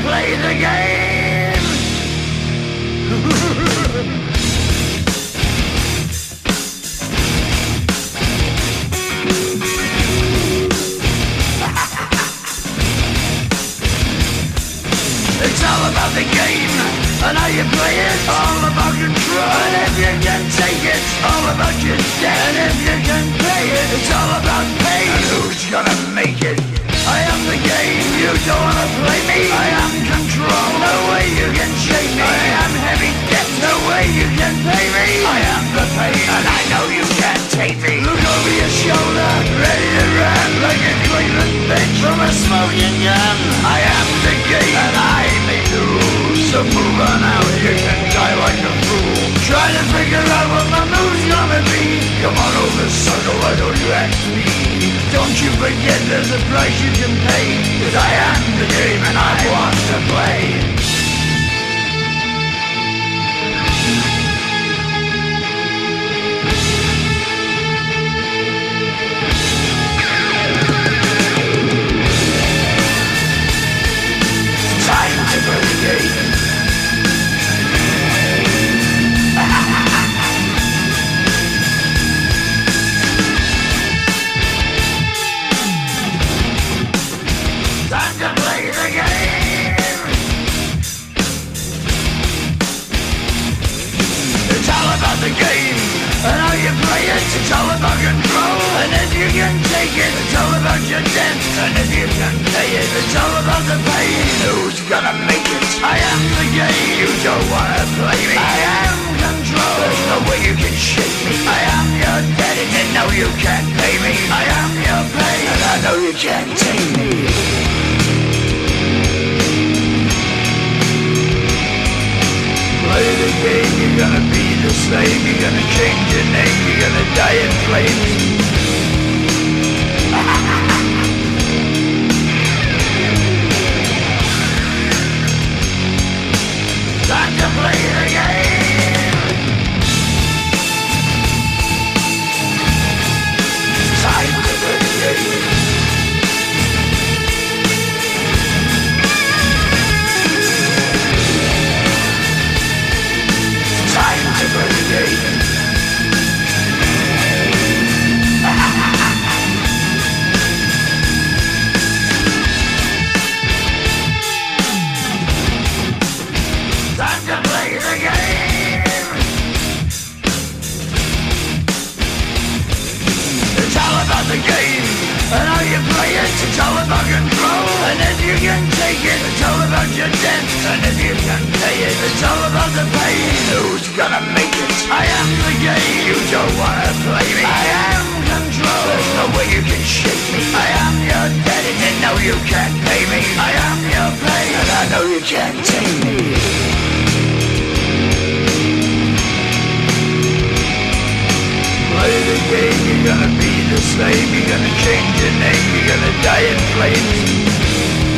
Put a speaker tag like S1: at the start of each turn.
S1: play the game. It's all about the game and how you play it. All about control, and if you can take it, all about your debt. And if you can pay it, it's all about pain. And who's gonna make it? I am the game, you don't wanna play me. I am control, no way you can shake me. I am heavy debt, no way you can pay me. I am the pain, and I know you can't take me. Look over your shoulder, ready to run like a Cleveland bitch from a smoking gun. I am the game, and I may lose. So move on out, you can die like a fool. Try to figure out what my move's gonna be. Come on over, sucker, why don't you ask me? Don't you forget there's a price you can pay. 'Cause I am the game and I want to play. Time to play the game. Time to play the game. It's all about the game and how you play it. It's all about control, and if you can take it, it's all about your debt. And if you can pay it, it's all about the pain. Who's gonna make it? I am the game. You don't wanna play me. I am control. There's no way you can shake me. I am your debt, and you know you can't pay me. I am your pain, and I know you can't take me. Play the game, you're gonna be the slave. You're gonna change your name, you're gonna die in flames. Time to play the game. Time to play the game. Time to play the game. Time to play the game. It's all about the game and how you play it. It's all about control, and if you can take it, it's all about your debt. And if you can pay it, it's all about the pain. Who's gonna make it? I am the game. You don't wanna play me. I am control. There's no way you can shake me. I am your debt, and you know you can't pay me. I am your pain, and I know you can't take me. Play the game, you're gonna be the slave. You're gonna change your name, you're gonna die in flames.